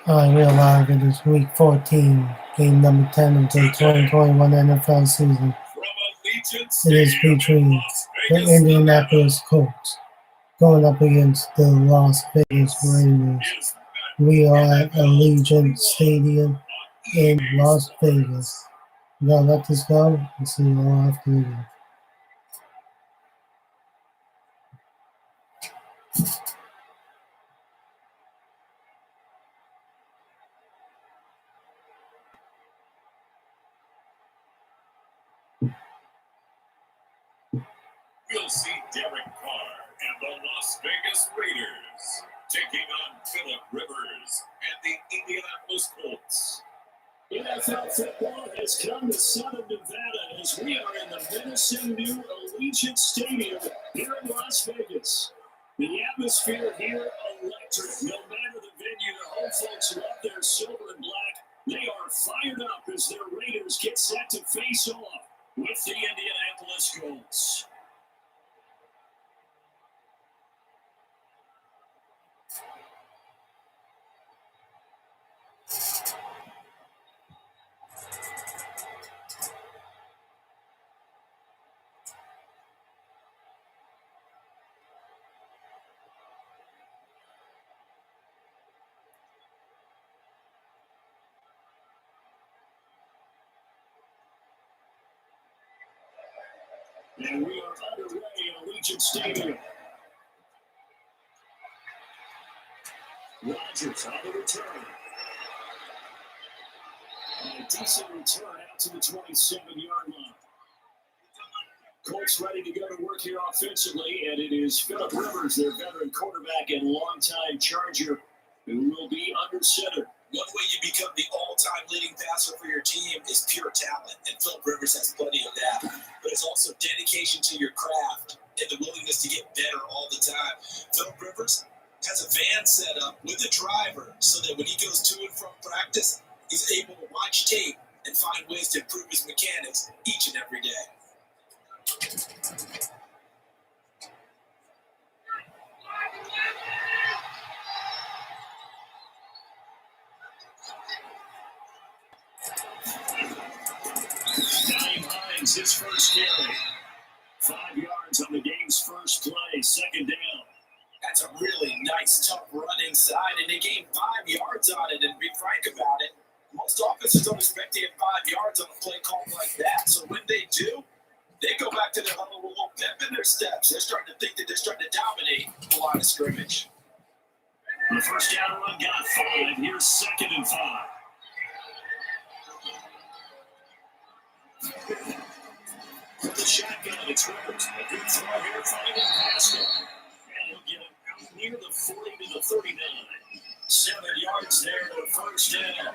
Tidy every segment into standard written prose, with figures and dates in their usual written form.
Real live. It is week 14, game number 10 of the 2021 NFL season. It is featuring the Indianapolis Colts going up against the Las Vegas Raiders. We are at Allegiant Stadium in Las Vegas. We're going to let this go and see you all after the game. We'll see Derek Carr and the Las Vegas Raiders taking on Phillip Rivers and the Indianapolis Colts. NFL football has come to Southern Nevada as we are in the menacing new Allegiant Stadium here in Las Vegas. The atmosphere here electric. No matter the venue, the home folks love their silver and black. They are fired up as their Raiders get set to face off with the Indianapolis Colts. And we are underway at Allegiant Stadium. Rodgers on the return. And a decent return out to the 27-yard line. Colts ready to go to work here offensively, and it is Phillip Rivers, their veteran quarterback and longtime Charger, who will be under center. One way you become the all-time leading passer for your team is pure talent, and Phillip Rivers has plenty of that. But it's also dedication to your craft and the willingness to get better all the time. Phillip Rivers has a van set up with a driver so that when he goes to and from practice, he's able to watch tape and find ways to improve his mechanics each and every day. 9 Hines, his first carry. 5 yards on the game's first play, second down. That's a really nice, tough run inside, and they gained 5 yards on it. And be frank about it, most offenses don't expect to get 5 yards on a play call like that. So when they do, they go back to their huddle with a little pep in their steps. They're starting to think that they're starting to dominate the line of scrimmage. The first down run got 5. Here's second and 5. With the shotgun, it's Rivers. A good throw here, finding Pascal. And he'll get it out near the 40 to the 39. 7 yards there to the first down.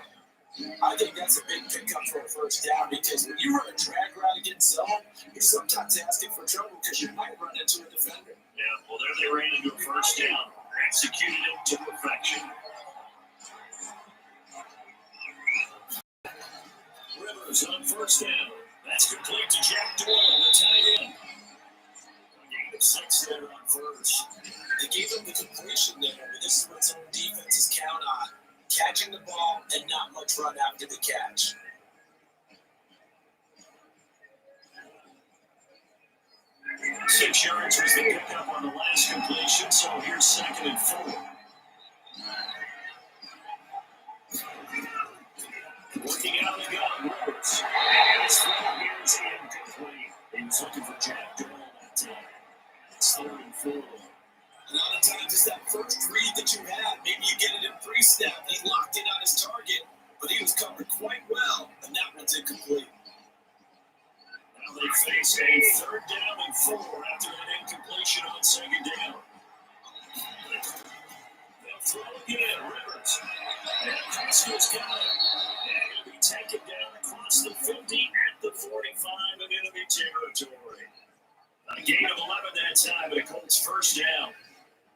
I think that's a big pickup for a first down because when you run a drag route against someone, you're sometimes asking for trouble because you might run into a defender. Yeah, well, there they ran into a first down. Executed it to perfection. Rivers on first down. That's complete to Jack Doyle, the tight end. A gain of 6 there on first. They gave him the completion there, but this is what some defenses count on. Catching the ball and not much run after the catch. Six yards was the pickup on the last completion, so here's second and 4. Working out the gun, Rivers. And his throw here is incomplete. He was looking for Jack Doyle that time. It's 3rd and 4. A lot of times it's that first read that you have. Maybe you get it in pre-snap. He locked in on his target, but he was covered quite well, and that one's incomplete. Now they face a 3rd down and 4 after an incompletion on second down. They'll throw again, Rivers. And Pascal's got it. And he'll be taken down across the 50 at the 45 of enemy territory. A gain of 11 that time, but a Colts first down.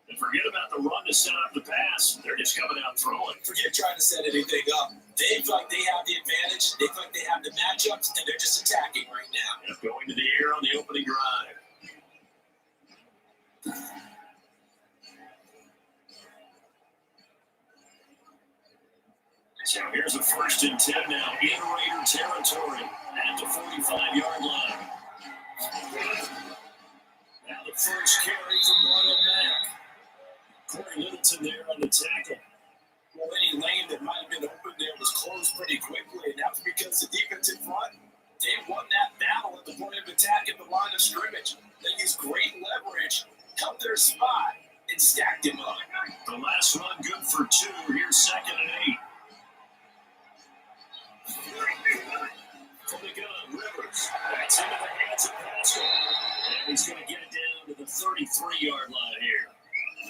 And forget about the run to set up the pass. They're just coming out throwing. Forget trying to set anything up. They feel like they have the advantage. They feel like they have the matchups, and they're just attacking right now. Yep, going to the air on the opening drive. So here's a 1st and 10 now in Raider territory at the 45-yard line. Now the first carry from Marlon Mack. Corey Littleton there on the tackle. Well, any lane that might have been open there was closed pretty quickly, and that's because the defensive front, they won that battle at the point of attack at the line of scrimmage. They used great leverage, held their spot, and stacked him up. The last run good for 2. Here's 2nd and 8. From the gun, Rivers. That's into the hands of Pascal. And he's going to get it down to the 33-yard line here.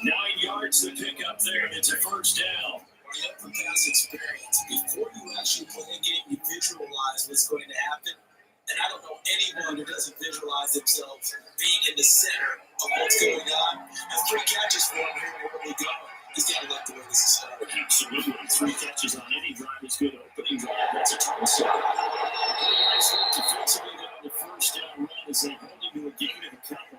9 yards to pick up there. It's a 1st down. Yep, from past experience. Before you actually play a game, you visualize what's going to happen. And I don't know anyone who doesn't visualize themselves being in the center of what's going on. And 3 catches for him here where we go. He's got to like the way this is started. Absolutely. 3 catches on any drive is good. Opening drive, that's a toss. Nice work defensively on the 1st down run as they hold him to a gain of a couple.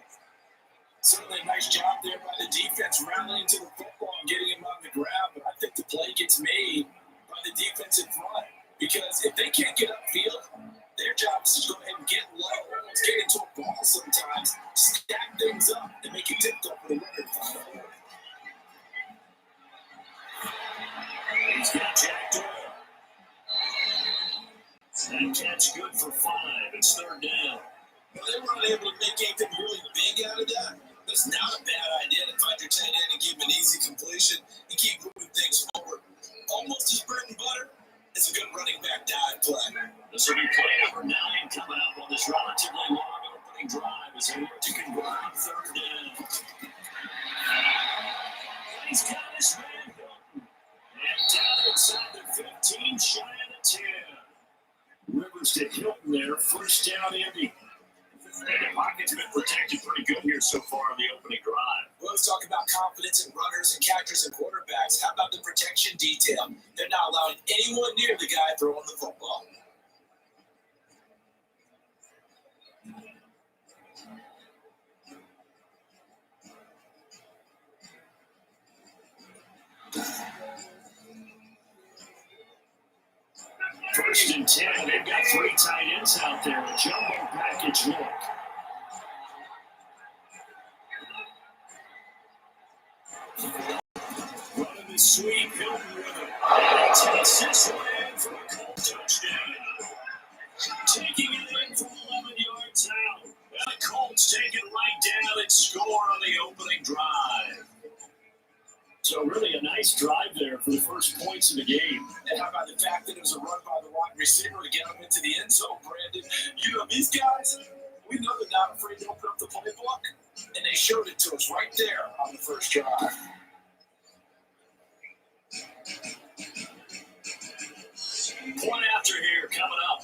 Certainly a nice job there by the defense rallying to the football and getting him on the ground. But I think the play gets made by the defensive front. Because if they can't get upfield, their job is to go ahead and get low. Let's get into a ball sometimes, stack things up, and make it tipped up with a winner. He's got Jack Doyle. And catch good for 5. It's 3rd down. Well, they weren't able to make anything really big out of that. It's not a bad idea to find your tight end and give him an easy completion and keep moving things forward. Almost as bread and butter as a good running back dive play. This will be play number 9 coming up on this relatively long opening drive as they look to convert on 3rd down. He's got his man Hilton. And down inside the 15, shy of the 10. Rivers to Hilton there, 1st down Indy. And the pocket's been protected pretty good here so far on the opening drive. Well, let's talk about confidence in runners and catchers and quarterbacks. How about the protection detail? They're not allowing anyone near the guy throwing the football. First and 10, they've got 3 tight ends out there. A jumbo package look. Running the sweep, Hilton with him. And takes this one in for a Colt touchdown. Taking it in from 11 yards out. And the Colts take it right down and score on the opening drive. So really a nice drive there for the first points of the game. And how about the fact that it was a run by the wide receiver to get him into the end zone, Brandon? You know, these guys, we know they're not afraid to open up the playbook, and they showed it to us right there on the first drive. Point after here coming up.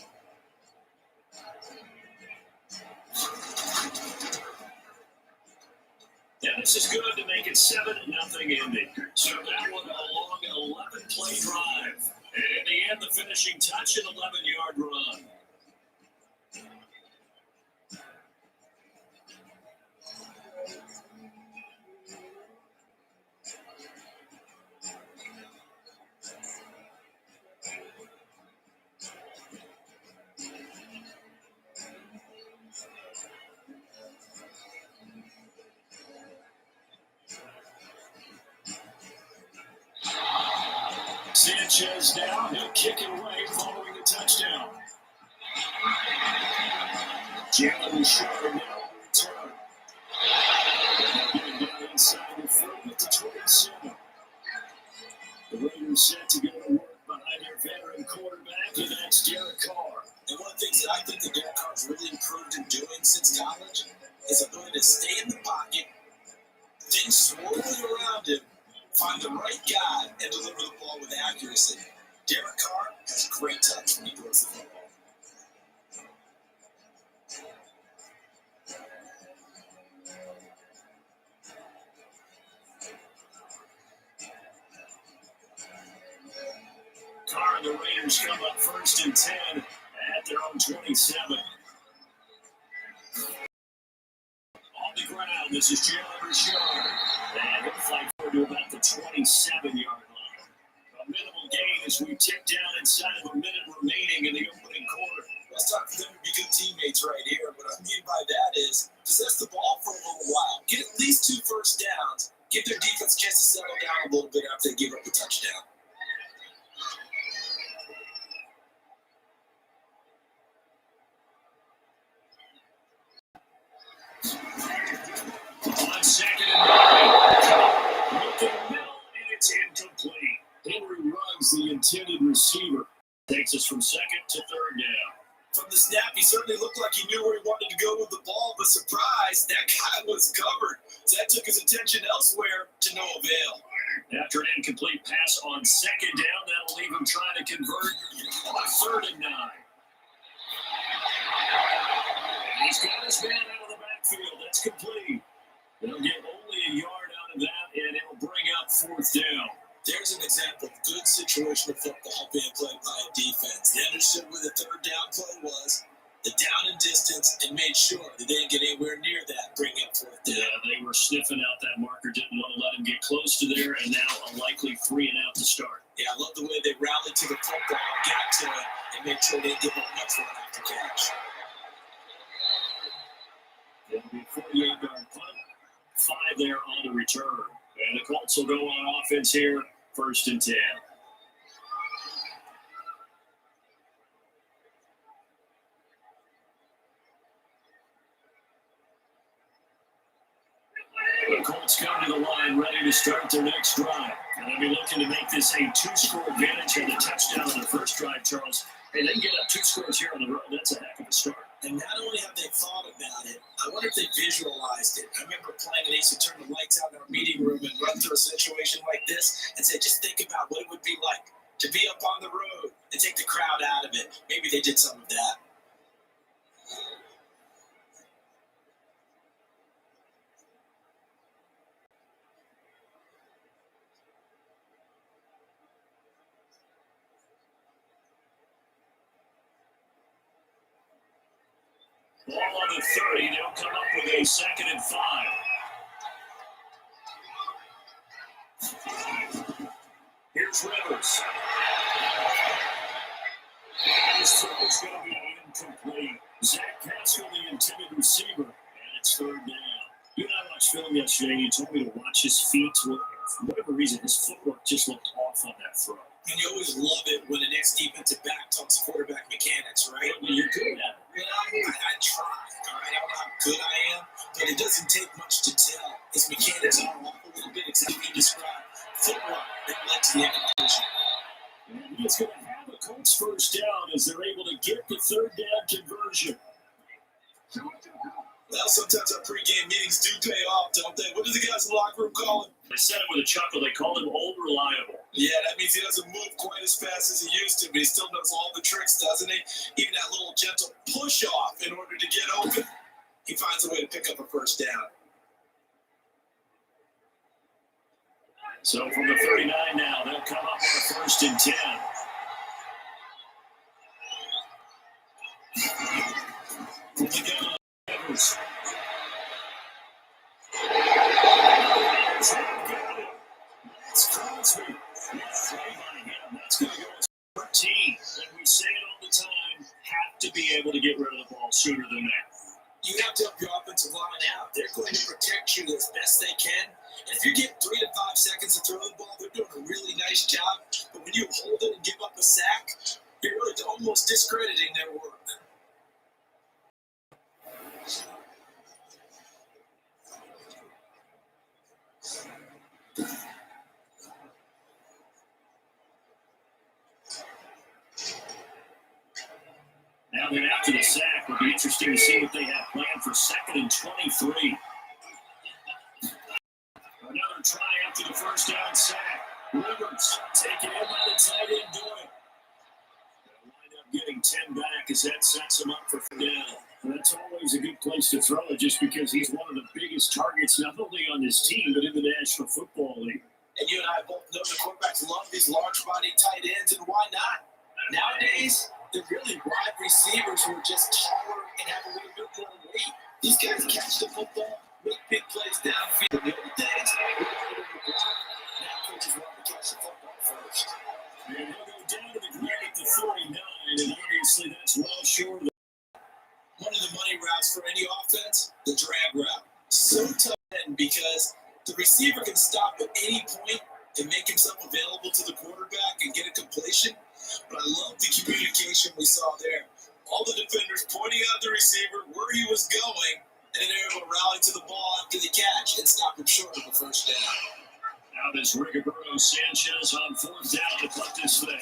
And this is good to make it 7-0 Indy. So that one a long 11-play drive. And in the end, the finishing touch, an 11-yard run. Sanchez now, he'll kick it away following the touchdown. Jalen Richard now return. Getting down inside the 30 to 27. The Raiders set to go to work behind their veteran quarterback, and that's Derek Carr. And one of the things that I think that Derek Carr's really improved in doing since college is ability to stay in the pocket, things swirling around him, find the right guy, and deliver the ball with accuracy. Derek Carr has great touch when he throws the football. Carr and the Raiders come up 1st and 10 at their own 27. On the ground, this is Jalen Richard. And he'll fight forward to about the 27-yard line. A minimal gain as we tick down inside of a minute remaining in the opening quarter. Let's talk for them to be good teammates right here. What I mean by that is possess the ball for a little while. Get at least 2 first downs. Give their defense a chance to settle down a little bit after they give up a touchdown. On second and 9. Looking middle, and it's incomplete. Henry runs the intended receiver. Takes us from second to third down. From the snap, he certainly looked like he knew where he wanted to go with the ball, but surprise, that guy was covered. So that took his attention elsewhere to no avail. After an incomplete pass on second down, that'll leave him trying to convert on third and 9. And he's got his man out of the backfield. That's complete. They'll get only a yard out of that, and it'll bring up fourth down. There's an example of good situational football being played by a defense. They understood where the third down play was, the down and distance, and made sure that they didn't get anywhere near that, bring up fourth down. Yeah, they were sniffing out that marker, didn't want to let him get close to there, and now a likely 3 and out to start. Yeah, I love the way they rallied to the football, got to it, and made sure they didn't give up much run after catch. It'll be a 48-yard punt, 5 there on the return. And the Colts will go on offense here, 1st and 10. The Colts come to the line, ready to start their next drive. And they'll be looking to make this a 2-score advantage on the touchdown on the first drive, Charles. Hey, they can get up 2 scores here on the road. That's a heck of a start. And not only have they thought about it, I wonder if they visualized it. I remember playing and they used to turn the lights out in our meeting room and run through a situation like this and say, just think about what it would be like to be up on the road and take the crowd out of it. Maybe they did some of that. Ball on the 30. They'll come up with a 2nd and 5. Here's Rivers. This throw is going to be incomplete. Zach Pascal, the intended receiver, and it's 3rd down. You and I watched film yesterday, and you told me to watch his feet. Well, for whatever reason, his footwork just looked off on that throw. And you always love it when the next defensive back talks quarterback mechanics, right? Well, you're good at it. You know, I try, all right? I don't know how good I am, but it doesn't take much to tell. His mechanics are off a little bit, exactly you described. Footwork that led to the incompletion. And he's going to have a Colts first down as they're able to get the 3rd down conversion. Well, sometimes our pregame meetings do pay off, don't they? What do the guys in the locker room call him? They said it with a chuckle. They called him old reliable. Yeah, that means he doesn't move quite as fast as he used to, but he still knows all the tricks, doesn't he? Even that little gentle push-off in order to get open. He finds a way to pick up a first down. So from the 39 now, they'll come up on a 1st and 10. From the gun, Rivers. That's Crosby. That's going to go as 13. And we say it all the time, have to be able to get rid of the ball sooner than that. You have to help your offensive line out. They're going to protect you as best they can. And if you get 3 to 5 seconds to throw the ball, they're doing a really nice job. But when you hold it and give up a sack, you're really almost discrediting their work. Now then, after the sack, it'll be interesting to see what they have planned for 2nd and 23. Another try after the first down sack. Rivers taking in by the tight end doing. They'll wind up getting 10 back as that sets him up for down. And that's always a good place to throw it just because he's one of the biggest targets not only on this team but in the National Football League. And you and I both know the quarterbacks love these large-body tight ends, and why not? Nowadays, they're really wide receivers who are just taller and have a little bit more weight. These guys catch the football, make big plays downfield. In the old days, we were able to block. Now coaches want to catch the football first. And he'll go The drag route. So tough because the receiver can stop at any point and make himself available to the quarterback and get a completion. But I love the communication we saw there. All the defenders pointing out the receiver where he was going, and they were able to rally to the ball after the catch and stop him short of the first down. Now this Rigoberto Sanchez on fourth down to punt this thing.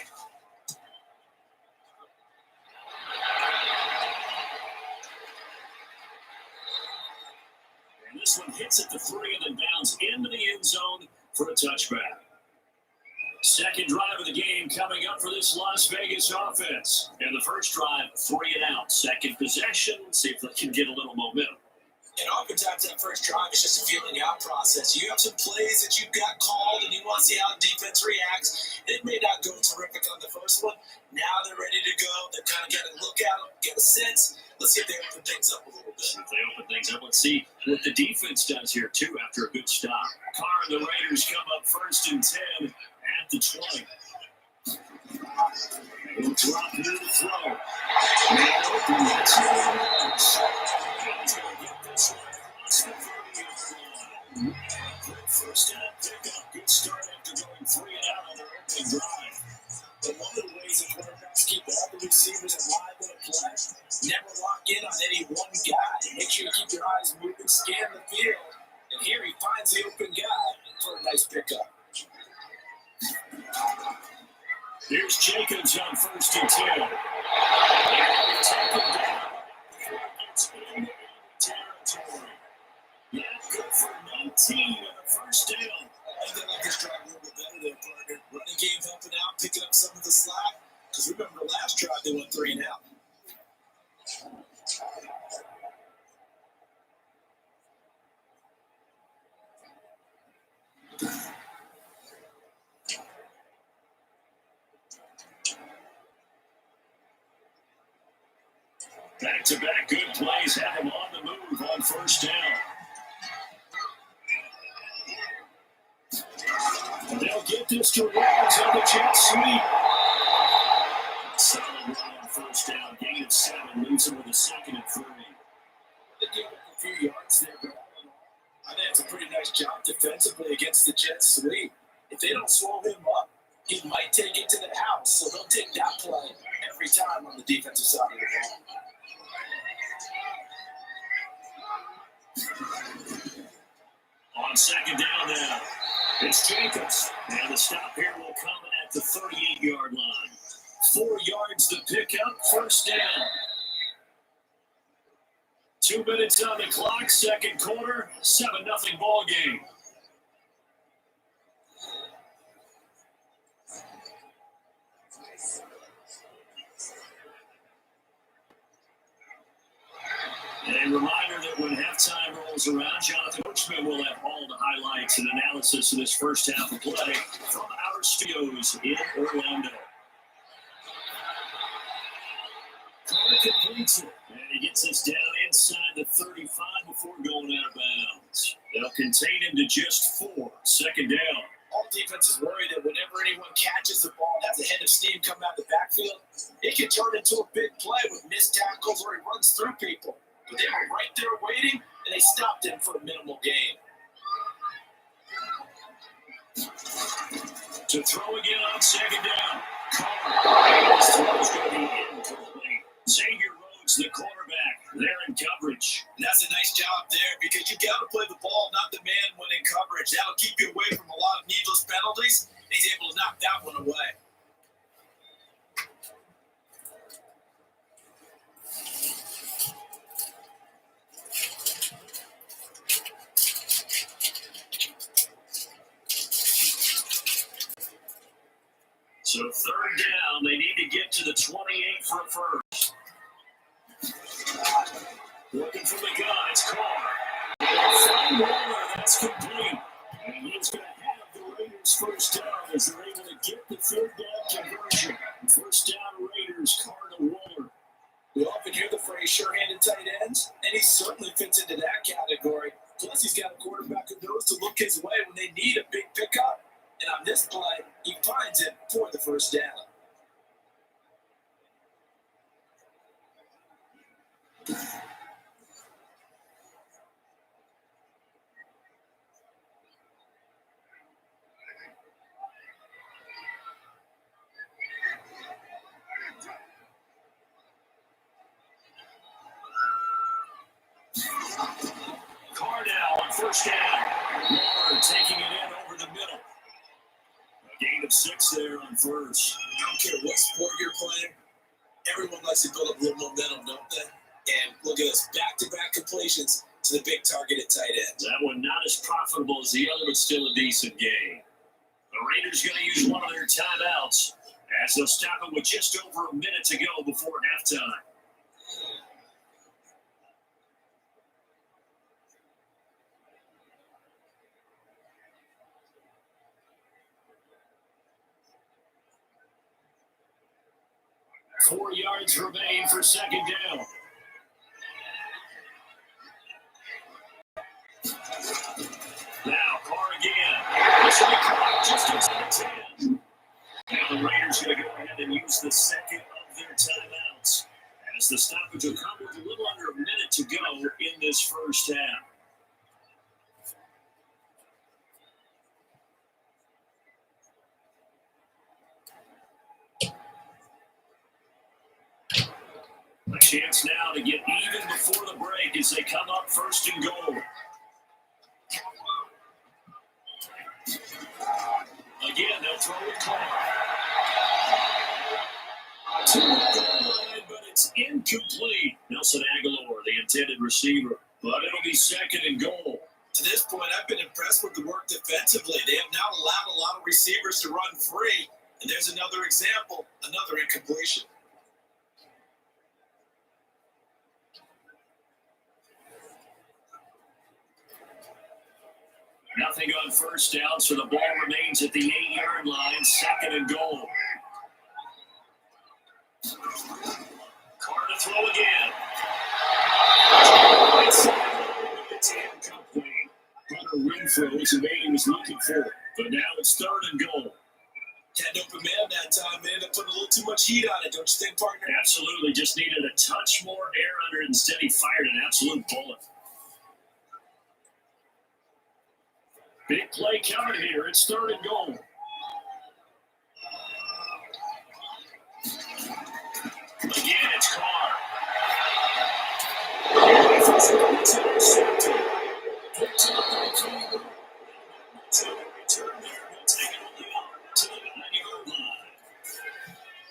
And this one hits at the 3 and then bounds into the end zone for a touchback. Second drive of the game coming up for this Las Vegas offense. And the first drive, 3 and out. Second possession, see if they can get a little momentum. And oftentimes that first drive is just a feeling out process. You have some plays that you've got called and you want to see how the defense reacts. It may not go terrific on the first one. Now they're ready to go. They're kind of got to look at them, get a sense. Let's see if they open things up a little bit. If they open things up, let's see what the defense does here, too, after a good stop. Carr and the Raiders come up first and 10 at the 20. He'll drop near the throw. Man open, that's where he was. He's going to get this one across the 30-yard line. Good first down pickup. Good start after going 3 and out on their opening drive. But one of the ways the quarterbacks keep all the receivers alive in a play, never lock in on any one guy. Make sure you keep your eyes moving, scan the field. And here he finds the open guy for a nice pickup. Here's Jacobs on first and 10. And they take him down before he gets into territory. Yeah, good for 19 on the first down. I think they like this drive a little bit better there, partner. Running game helping out, picking up some of the slack. Because remember, the last drive they went 3 and out. Back-to-back good plays have him on the move on first down. They'll get this to Rams on the jet sweep. Solid run on first down. Gain of 7. Leaves him with a second and 3. They gave up a few yards there, but all in all, I think it's a pretty nice job defensively against the jet sweep. If they don't slow him up, he might take it to the house. So they'll take that play every time on the defensive side of the ball. On second down now, it's Jacobs. And the stop here will come at the 38-yard line. 4 yards to pick up, first down. 2 minutes on the clock, second quarter, 7-0 ball game. A reminder that when halftime rolls around, Jonathan Coachman will have all the highlights and analysis of this first half of play from our studios in Orlando. Carter completes it, and he gets us down inside the 35 before going out of bounds. They'll contain him to just 4, second down. All defenses worry that whenever anyone catches the ball and has a head of steam coming out of the backfield, it can turn into a big play with missed tackles or he runs through people. But they were right there waiting, and they stopped him for a minimal gain. To throw again on second down. Carr. His throw's going to be incomplete. Xavier Rhodes, the quarterback, there in coverage. And that's a nice job there because you got to play the ball, not the man when in coverage. That'll keep you away from a lot of needless penalties. He's able to knock that one away. So third down, they need to get to the 28 for a first. Looking for the guy, it's Carr. Find Waller, that's complete. And he's going to have the Raiders first down as they're able to get the third down conversion. First down Raiders, Carr to Waller. We often hear the phrase sure-handed tight ends, and he certainly fits into that category. Plus, he's got a quarterback who knows to look his way when they need a big pickup. And on this play, he finds it for the first down. first down. Moore taking it in over the middle. A gain of 6 there on first. I don't care what sport you're playing. Everyone likes to build up a little momentum, don't they? And look at us, back-to-back completions to the big targeted tight end. That one not as profitable as the other, but still a decent gain. The Raiders going to use one of their timeouts as they'll stop it with just over a minute to go before halftime. Four yards remain for second down. Now, Carr again. This will be caught just inside 10. Now the Raiders going to go ahead and use the second of their timeouts as the stoppage will come with a little under a minute to go in this first half. A chance now to get even before the break as they come up first and goal. Again, they'll throw it Clark. To the goal line, but it's incomplete. Nelson Aguilar, the intended receiver, but it'll be second and goal. To this point, I've been impressed with the work defensively. They have now allowed a lot of receivers to run free, and there's another example, another incompletion. Nothing on first down, so the ball remains at the 8-yard line, second and goal. Carr to throw again. It's incomplete. Hunter Renfro is the man he was looking for, but now it's third and goal. Had an open man that time, man. That put a little too much heat on it, don't you think, partner? Absolutely. Just needed a touch more air under it. Instead, he fired an absolute bullet. Big play coming here. It's third and goal. Again, it's Carr. It's intercepted. Picked up by Cleveland. So return there. He'll take it only on to the 9-yard line.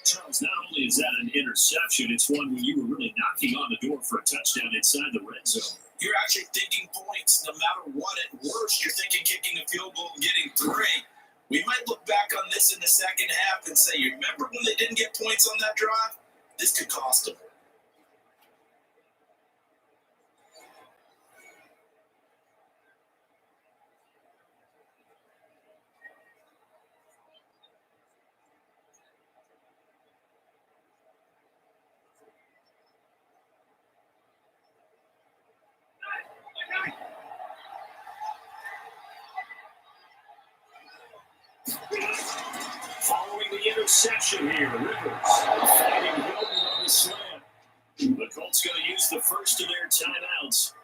Charles, not only is that an interception, it's one where you were really knocking on the door for a touchdown inside the red zone. You're actually thinking points. No matter what, at worst, you're thinking kicking a field goal and getting 3. We might look back on this in the second half and say, you remember when they didn't get points on that drive? This could cost them. Following the interception here, Rivers fighting Hilton on the slam. The Colts going to use the first of their timeouts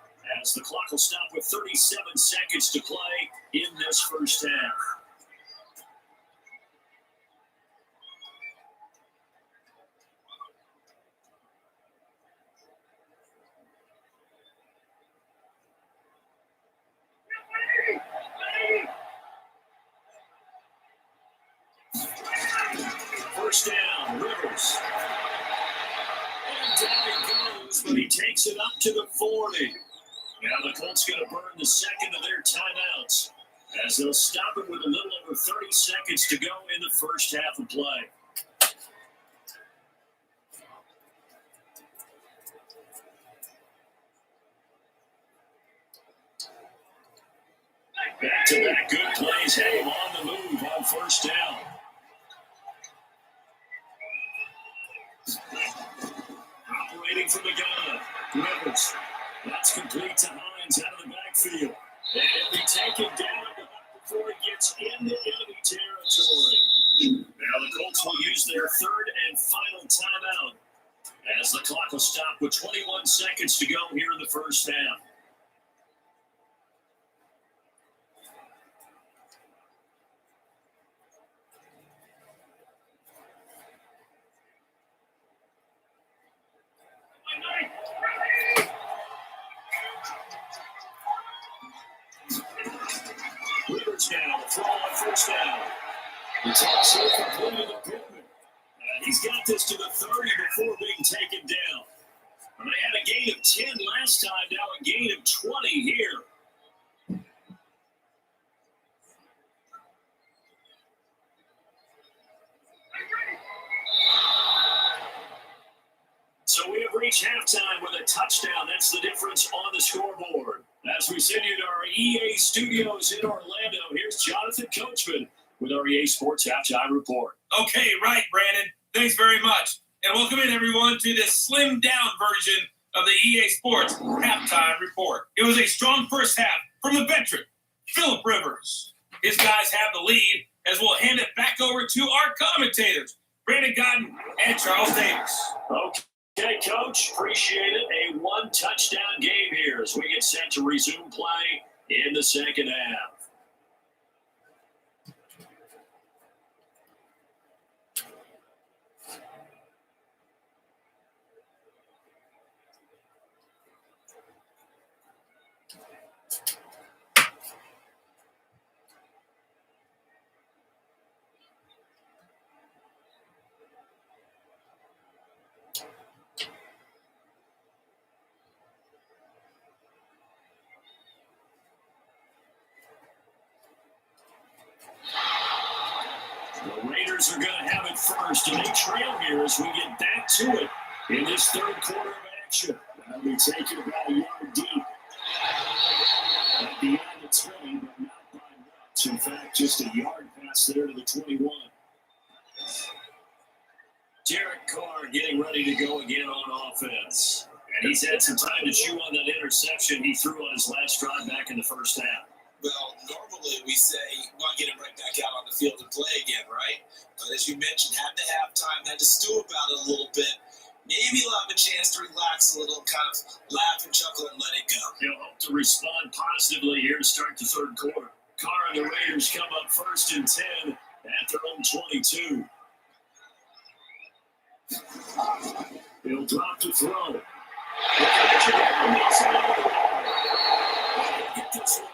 as the clock will stop with 37 seconds to play in this first half. First down, Rivers. And down he goes, but he takes it up to the 40. Now the Colts going to burn the second of their timeouts as they'll stop it with a little over 30 seconds to go in the first half of play. Back-to-back good plays have him on the move on first down. Operating from the gun, Rivers. That's complete to Hines out of the backfield. And he'll be taken down before he gets into enemy territory. Now the Colts will use their third and final timeout as the clock will stop with 21 seconds to go here in the first half. first down. The toss here completed to Pittman. He's got this to the 30 before being taken down. And they had a gain of 10 last time, now a gain of 20 here. So we have reached halftime with a touchdown. That's the difference on the scoreboard. As we send you to our EA studios in Orlando, here's Jonathan Coachman with our EA Sports Halftime Report. Okay, right, Brandon. Thanks very much. And welcome in, everyone, to this slimmed-down version of the EA Sports Halftime Report. It was a strong first half from the veteran, Phillip Rivers. His guys have the lead as we'll hand it back over to our commentators, Brandon Godden and Charles Davis. Okay, Coach, appreciate it. A one-touchdown game here as we get set to resume play in the second half. The Raiders are going to have it first, and they trail here as we get back to it in this third quarter of action. And we take it about a yard deep. At the end, it's ready, but not by much. In fact, just a yard pass there to the 21. Derek Carr getting ready to go again on offense. And he's had some time to chew on that interception he threw on his last drive back in the first half. Well, normally we say, want to get him right back out on the field and play again, right? But as you mentioned, had to have time, had to stew about it a little bit. Maybe he'll have a chance to relax a little, kind of laugh and chuckle and let it go. He'll hope to respond positively here to start the third quarter. Carr and the Raiders come up 1st and 10 at their own 22. He'll drop to throw. Get this one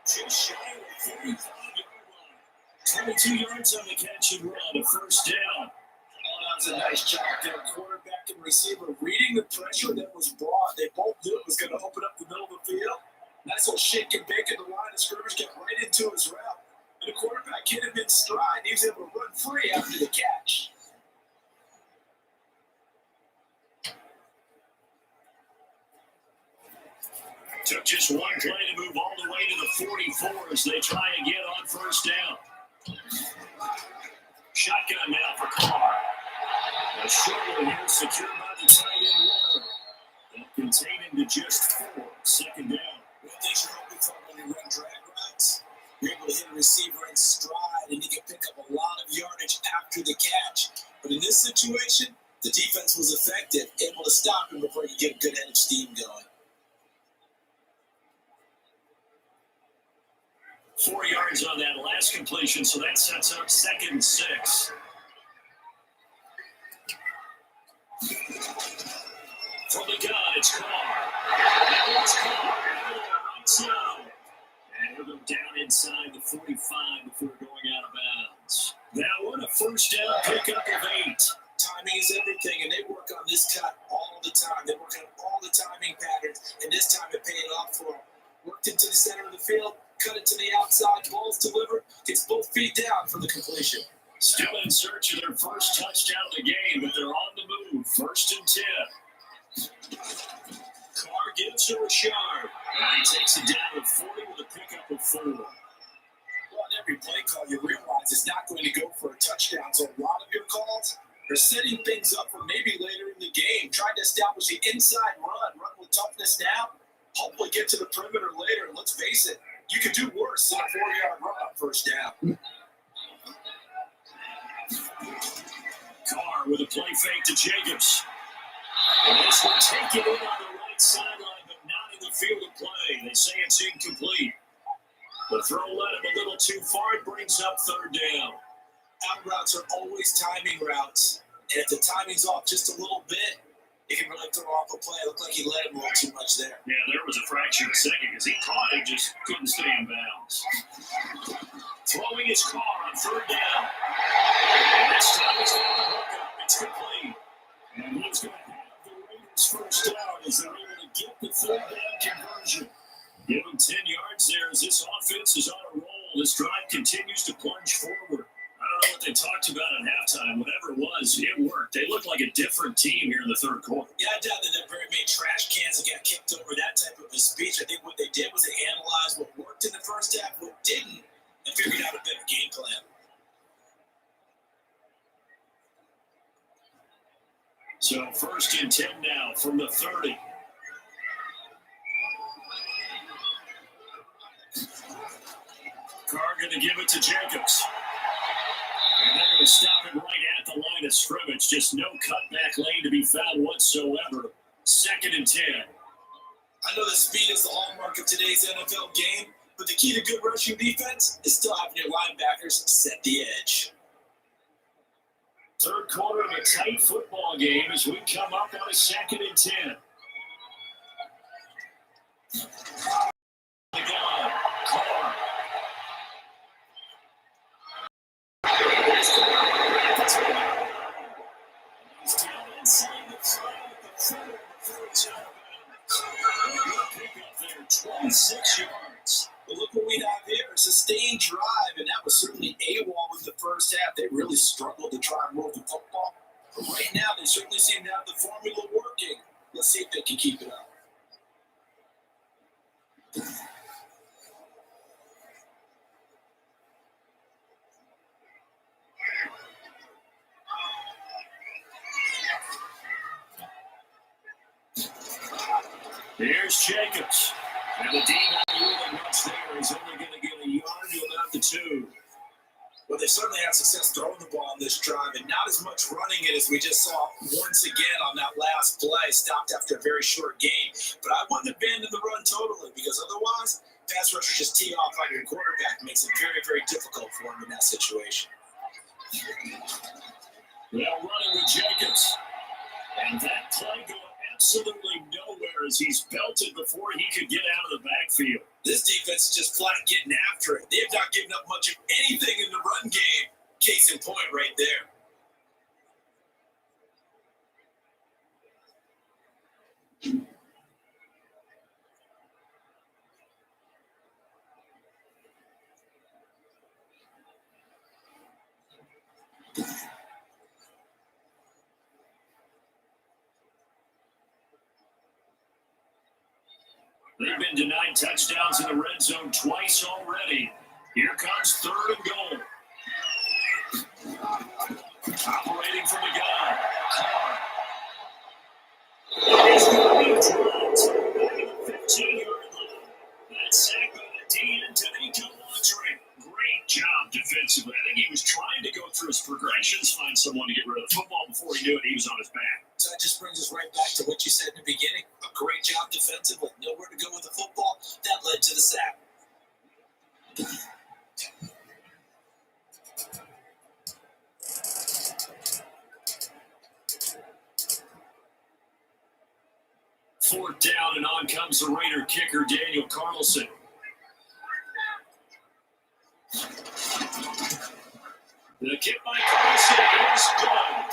just shy of the 35-yard line. 22 yards on the catch and run, a first down. Oh, that was a nice job there. Quarterback and receiver reading the pressure that was brought. They both knew it was going to open up the middle of the field. Nice little shake and bake in the line of scrimmage, get right into his route. And the quarterback hit him in stride. He was able to run free after the catch. Took just one play to move all the way to the 44 as they try again on first down. Shotgun now for Carr. A short one here secured by the tight end Warren. They'll contain him to just 4. Second down. One thing you're hoping for when you run drag routes, you're able to hit a receiver in stride and he can pick up a lot of yardage after the catch. But in this situation, the defense was effective, able to stop him before he get a good head of steam going. 4 yards on that last completion, so that sets up 2nd and 6. From the gun, it's Carr. Now it's Carr out of the right side. And he'll go down inside the 45 before going out of bounds. Now what a first down pickup of 8. Timing is everything, and they work on this cut all the time. They work on all the timing patterns, and this time it paid off for them. Worked into the center of the field, cut it to the outside, ball's delivered, gets both feet down for the completion. Still in search of their first touchdown of the game, but they're on the move. 1st and 10. Carr gives to Richard, and he takes it down to 40 with a pickup of 4. Well, on every play call, you realize it's not going to go for a touchdown. So a lot of your calls are setting things up for maybe later in the game, trying to establish the inside run with toughness now, hopefully get to the perimeter later. And let's face it, you can do worse than a 4-yard run on first down. Carr with a play fake to Jacobs. And this will take it in on the right sideline, but not in the field of play. They say it's incomplete. The throw led him a little too far. It brings up 3rd down. Out routes are always timing routes. And if the timing's off just a little bit, it can really throw off a play. It looked like he let him roll too much there. Yeah, there was a fraction of a second because he caught it, just couldn't stay in bounds. Throwing his car on third down. This time he's got the hookup. It's complete. And he's going to have the Raiders first down as they're able to get the third down conversion. Give him 10 yards there as this offense is on a roll. This drive continues to plunge forward. I don't know what they talked about at halftime. Whatever it was, it worked. They looked like a different team here in the third quarter. Yeah, I doubt that they very many trash cans that got kicked over that type of a speech. I think what they did was they analyzed what worked in the first half, what didn't, and figured out a better game plan. So 1st and 10 now from the 30. Carr going to give it to Jacobs. And they're going to stop it right at the line of scrimmage. Just no cutback lane to be found whatsoever. 2nd and 10. I know that speed is the hallmark of today's NFL game, but the key to good rushing defense is still having your linebackers set the edge. Third quarter of a tight football game as we come up on a 2nd and 10. The guy, Carr. He's down inside the 5 before he's out of bounds. Pick up there, 26 yards. But look what we have here, a sustained drive, and that was certainly AWOL in the first half. They really struggled to try and move the football. But right now, they certainly seem to have the formula working. Let's see if they can keep it up. Here's Jacobs. And the D not really much there. He's only going to get a yard to about the 2. Well, they certainly had success throwing the ball on this drive, and not as much running it as we just saw once again on that last play, stopped after a very short game. But I wouldn't abandon the run totally, because otherwise, pass rushers just tee off on your quarterback. It makes it very, very difficult for him in that situation. Well, running with Jacobs. And that play going absolutely nowhere as he's belted before he could get out of the backfield. This defense is just flat getting after it. They have not given up much of anything in the run game. Case in point right there. They've been denied touchdowns in the red zone twice already. Here comes 3rd and goal. Operating from the gun. Carr. He's going to be dropped back at the 15-yard line. That's sacked by the DN, Danico Montre. Great job defensively. I think he was trying to go through his progressions, find someone to get rid of the football. Before he knew it, he was on his back. So that just brings us right back to what you said in the beginning. A great job defensively. Nowhere to go with the football. That led to the sack. Fourth down, and on comes the Raider kicker, Daniel Carlson. The kick by Carlson is good.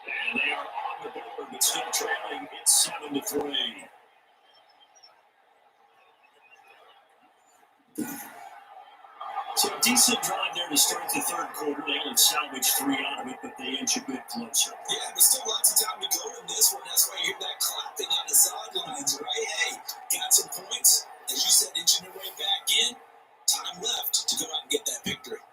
And they are on the board, but still trailing. It's 7-3. So a decent drive there to start the third quarter. They only salvaged 3 out of it, but they inch a bit closer. Yeah, but still lots of time to go in this one. That's why you hear that clapping on the sidelines, right? Hey, got some points. As you said, inching their way back in. Time left to go out and get that victory.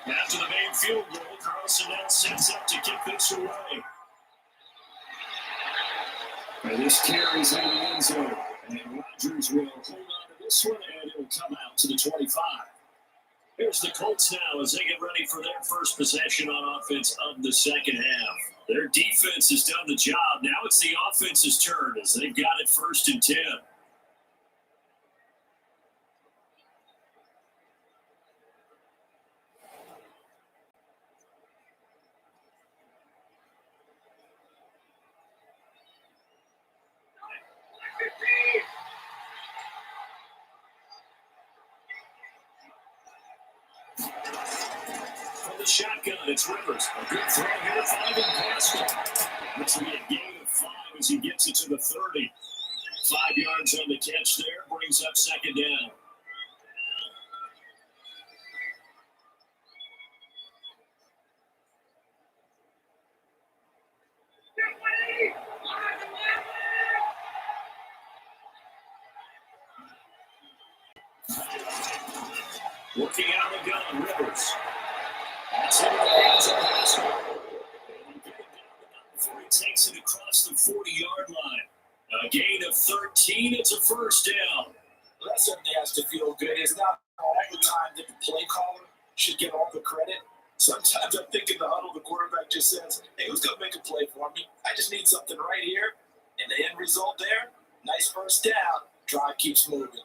After the main field goal, Carlson now sets up to kick this away. And this carries into the end zone. And Rodgers will hold on to this one, and it will come out to the 25. Here's the Colts now as they get ready for their first possession on offense of the second half. Their defense has done the job. Now it's the offense's turn as they've got it 1st and 10. Here's Rivers. A good throw here, finding Pascal. This will be a gain of 5 as he gets it to the 30. 5 yards on the catch there, brings up second down. Working out the gun, Rivers. That's in the hands of Pascal. Before he takes it across the 40-yard line. A gain of 13. It's a first down. Well, that certainly has to feel good. It's not all the time that the play caller should get all the credit. Sometimes I'm thinking the huddle, the quarterback just says, hey, who's going to make a play for me? I just need something right here. And the end result there, nice first down. Drive keeps moving.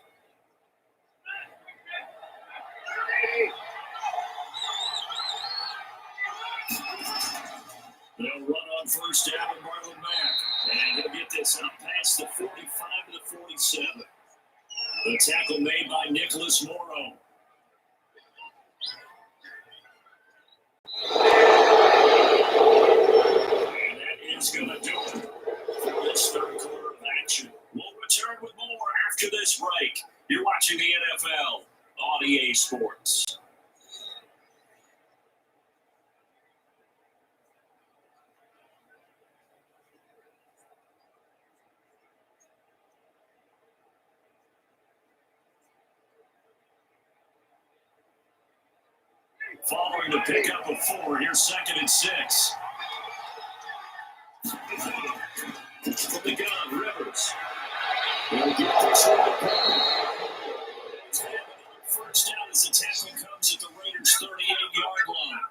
They'll run on first down with Marlon Mack. And he'll get this out past the 45 to the 47. The tackle made by Nicholas Morrow. And that is going to do it for this third quarter of action. We'll return with more after this break. You're watching the NFL on EA Sports. Following the pickup of 4, here's 2nd and 6. From the gun, Rivers. Will get this one. First down as the tackle comes at the Raiders' 38-yard line.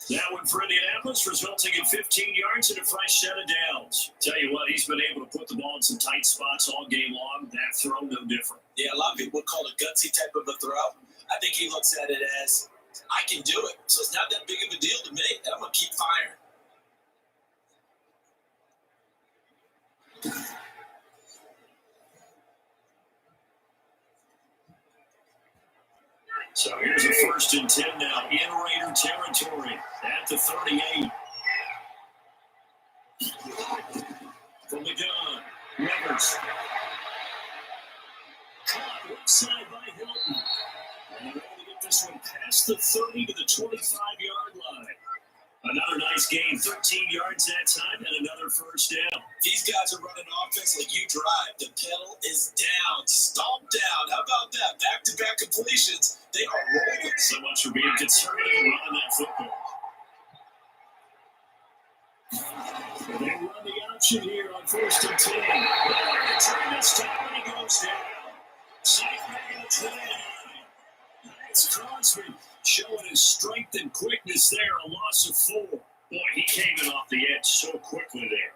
That one for Indianapolis, resulting in 15 yards and a fresh set of downs. Tell you what, he's been able to put the ball in some tight spots all game long. That throw, no different. Yeah, a lot of people would call it a gutsy type of a throw. I think he looks at it as, I can do it, so it's not that big of a deal to me, and I'm going to keep firing. So here's a 1st and 10 now in Raider territory at the 38. From the gun, Rivers. Caught left side by Hilton. And they're able to get this one past the 30 to the 25-yard line. Another nice game, 13 yards that time, and another first down. These guys are running offense like you drive. The pedal is down, stomped down. How about that? Back-to-back completions. They are rolling. So much for being conservative and running that football. They run the option here on 1st and 10. They're trying to stop when he goes down. Safe back in the 29. It's Crosby showing his strength and quickness there. A loss of 4. Boy, he came in off the edge so quickly there.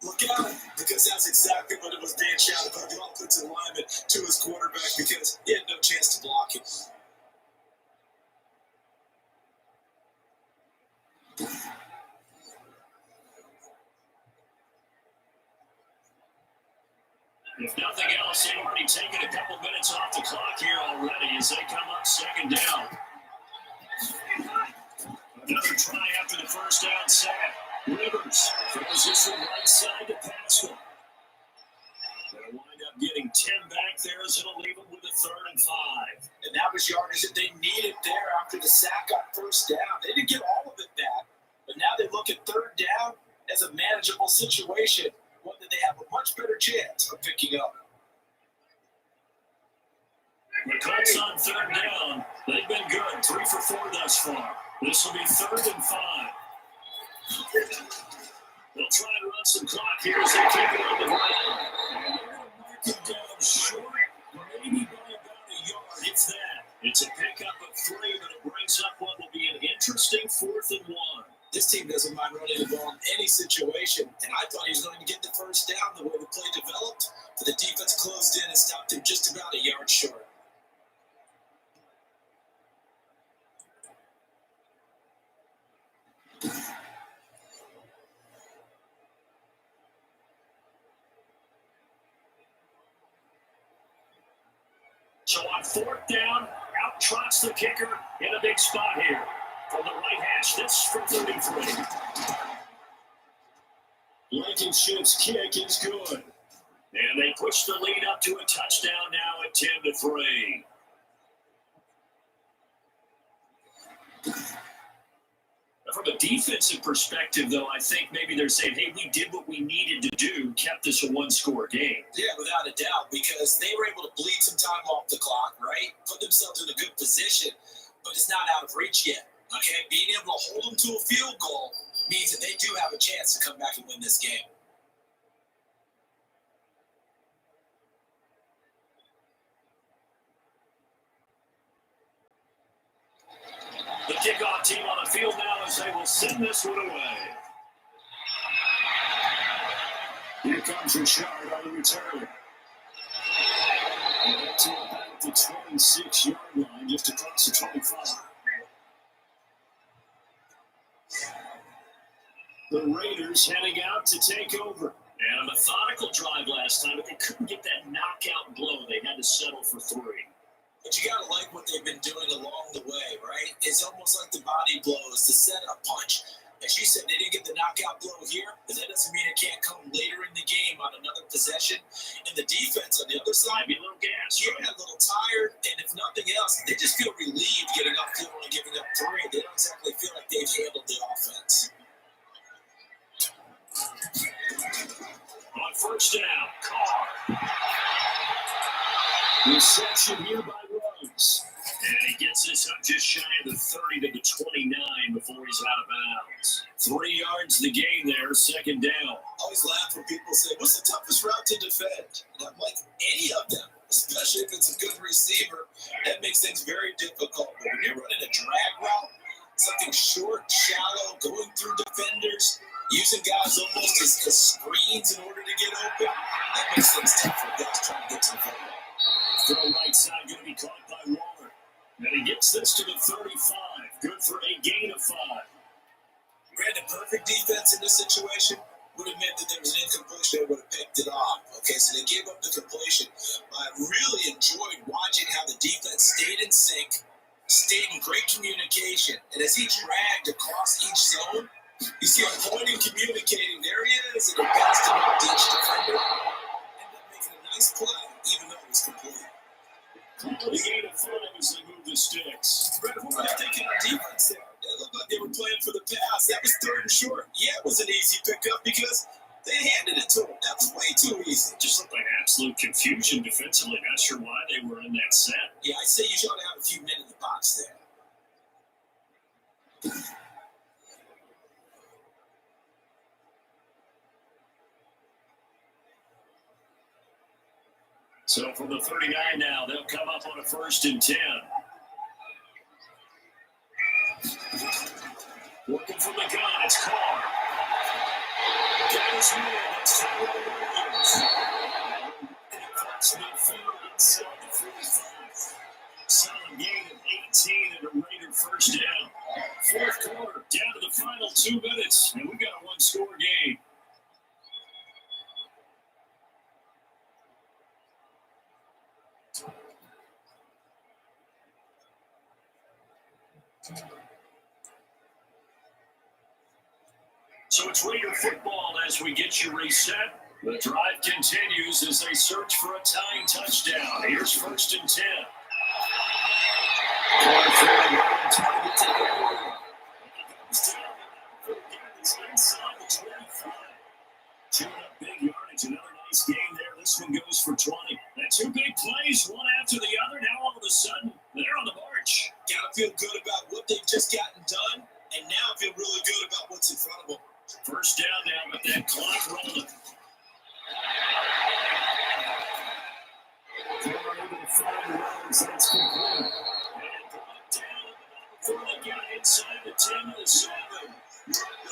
Look out, because that's exactly what it was being shouted by the offensive lineman to his quarterback because he had no chance to block it. If nothing else, they've already taken a couple minutes off the clock here already as they come up 2nd down. Another try after the first down set. Rivers throws this one right side to Pascal. They'll wind up getting 10 back there as it'll leave them with a 3rd and 5. And that was yardage that they needed there after the sack on first down. They didn't get all of it back, but now they look at 3rd down as a manageable situation, one that they have a much better chance of picking up. The Colts on 3rd down. They've been good, 3 for 4 thus far. This will be 3rd and 5. They'll try and run some clock here as they keep it on the ground. And they're going to mark it down short, maybe by about a yard, if that. It's a pickup of 3, but it brings up what will be an interesting 4th and 1. This team doesn't mind running the ball in any situation, and I thought he was going to get the first down the way the play developed, but the defense closed in and stopped him just about a yard short. So on 4th down, out trots the kicker in a big spot here. From the right hash, this from 33. Blankenship's kick is good. And they push the lead up to a touchdown now at 10-3. From a defensive perspective, though, I think maybe they're saying, hey, we did what we needed to do, kept this a one-score game. Yeah, without a doubt, because they were able to bleed some time off the clock, right? Put themselves in a good position, but it's not out of reach yet. Okay, being able to hold them to a field goal means that they do have a chance to come back and win this game. The kickoff team on the field now as they will send this one away. Here comes Richard on the return. And that's it back at the 26-yard line, just across the 25. The Raiders heading out to take over. And a methodical drive last time, but they couldn't get that knockout blow. They had to settle for 3. But you got to like what they've been doing along the way, right? It's almost like the body blows, the setup punch. As you said, they didn't get the knockout blow here, but that doesn't mean it can't come later in the game on another possession. And the defense on the other side, Be a little gas. yeah, a little tired, and if nothing else, they just feel relieved getting up field and giving up 3. They don't exactly feel like they've handled the offense. On first down, Carr. Reception here by Rhodes. And he gets this up just shy of the 30 to the 29 before he's out of bounds. 3 yards the gain there, second down. I always laugh when people say, what's the toughest route to defend? And I'm like, any of them, especially if it's a good receiver, that makes things very difficult. But when you're running a drag route, something short, shallow, going through defenders, using guys almost as screens in order to get open, that makes things tough for guys trying to get to the football. Throw right side going to be caught by Waller. And he gets this to the 35. Good for a gain of 5. Granted, perfect defense in this situation would have meant that there was an incompletion. They would have picked it off. Okay, so they gave up the completion. I really enjoyed watching how the defense stayed in sync, stayed in great communication. And as he dragged across each zone, you see him pointing, communicating. There he is, and he passed him out to each defender. Ended up making a nice play, even though it was complete. The gain of 5 as they move the sticks. Brett, what were they thinking on defense there? It looked like they were playing for the pass. That was 3rd and short. Yeah, it was an easy pickup because they handed it to him. That was way too easy. Just looked like absolute confusion defensively. Not sure why they were in that set. Yeah, I say you should have a few men in the box there. So from the 39 now, they'll come up on a 1st and 10. Working from the gun, it's Carr. Got his man, it's Tyler Williams. And he cuts midfield inside the 45. Solid gain of 18 and a Raider 1st down. 4th quarter, down to the final 2 minutes, and we got a 1-score game. So it's Raider football as we get you reset. The drive continues as they search for a tying touchdown. Here's 1st and 10. Inside the 25. Chewing up big yardage. Another nice game there. This one goes for 20. And 2 big plays, one after the other. Now all of a sudden, they're on the march. Gotta feel good about what they've just gotten done, and now feel really good about what's in front of them. 1st down now, but that clock rolling. Carr able to find Rhodes. That's complete. And brought down before they got inside the 10 to the 7.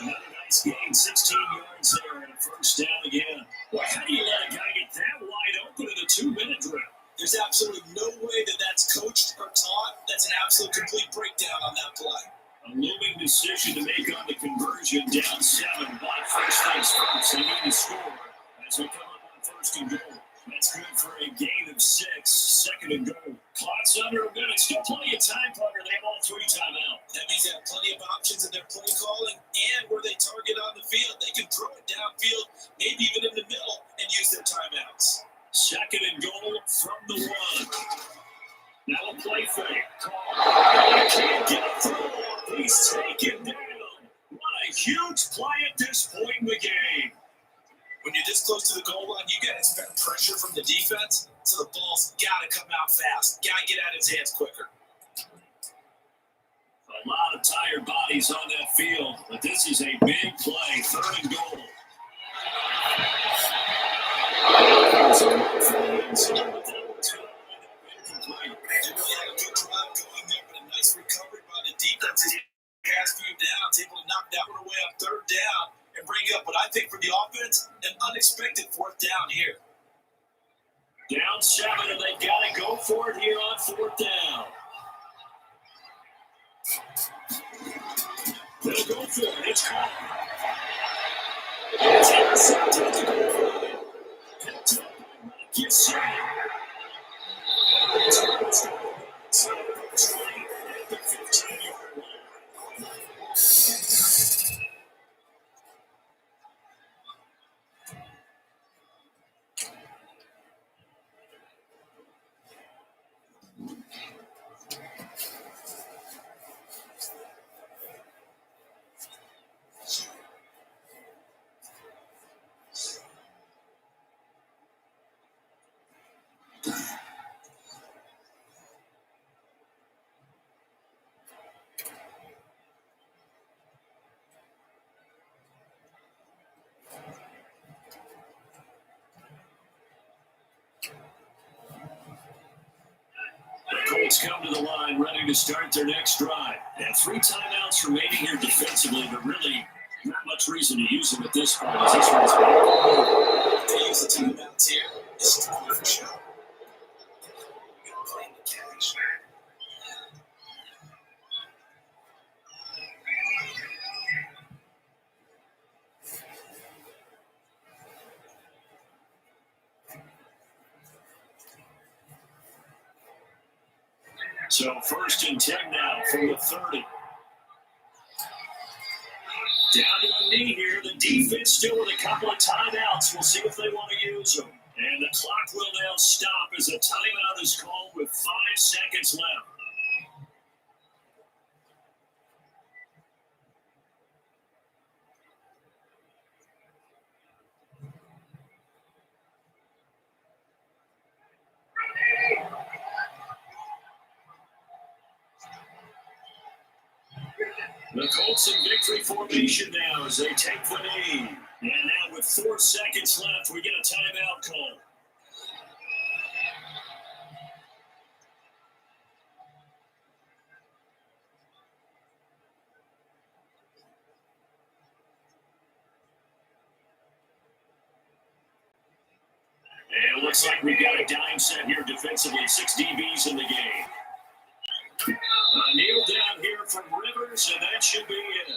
Another nice gain, 16 yards there, and a 1st down again. Well, how do you let a guy get that wide open in a 2-minute drill? There's absolutely no way that that's coached or taught. That's an absolute complete breakdown on that play. A looming decision to make on the conversion, down 7. But first things first, they need to score as we come up on 1st and goal. That's good for a gain of 6. 2nd and goal. Clock's under a minute. Still plenty of time, Parker. They have all 3 timeouts. That means they have plenty of play at this point in the game. When you're this close to the goal line, you got to expect pressure from the defense, so the ball's got to come out fast. Got to get out of his hands quicker. A lot of tired bodies on that field, but this is a big play, 3rd and goal. There's a run for the end zone, but that one's going to wind up incomplete. Didn't really have a good drive going there, but a nice recovery by the defense. His past few downs, able to knock that one away on 3rd down and bring up what I think for the offense, an unexpected 4th down here. Down 7, and they've got to go for it here on 4th down. They'll go for it. It's caught. It's intercepted at the goal line. Picked up by Mike Yassin. So, 20 at the 15-yard line. Colts come to the line, ready to start their next drive. They have 3 timeouts remaining here defensively, but really not much reason to use them at this point. As this one's They use the timeouts here. This is the for sure. Playing the catch. So 1st and 10 now from the 30. Down to a knee here. The defense still with a couple of timeouts. We'll see if they want to use them. And the clock will now stop as a timeout is called with 5 seconds left. The Colts in victory formation now as they take the knee. And now with 4 seconds left, we get a timeout call. And it looks like we've got a dime set here defensively. 6 DBs in the game. Nailed down here from Rivers, and that should be it.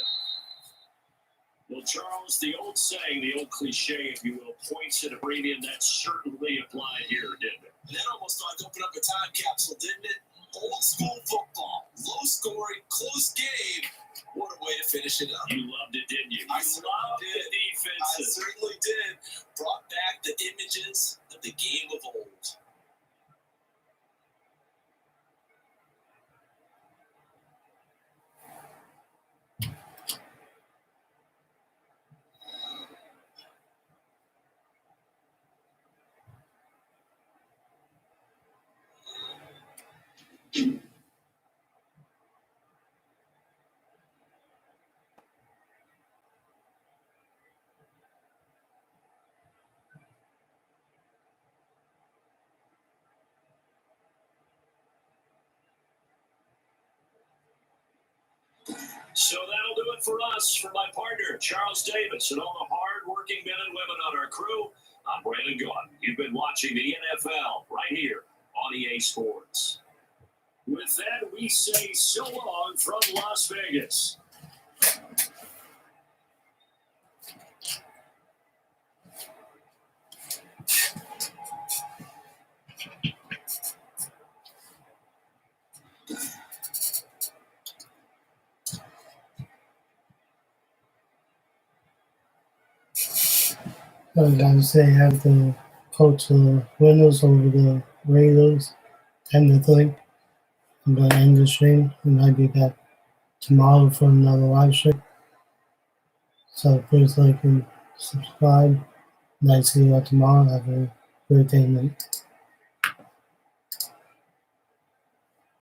Well, Charles, the old saying, the old cliche, if you will, points at a premium, that certainly applied here, didn't it? That almost like opened up a time capsule, didn't it? Old school football, low scoring, close game. What a way to finish it up. You loved it, didn't you? I loved the defense. I certainly did. Brought back the images of the game of old. So that'll do it for us. For my partner, Charles Davis, and all the hard-working men and women on our crew, I'm Brandon Gaudin. You've been watching the NFL right here on EA Sports. With that, we say so long from Las Vegas. I was going to say, have the Colts winners over the Raiders 10-3. I'm going to end the stream and I'll be back tomorrow for another live stream. So please like and subscribe. And I see you all tomorrow. Have a great day, mate.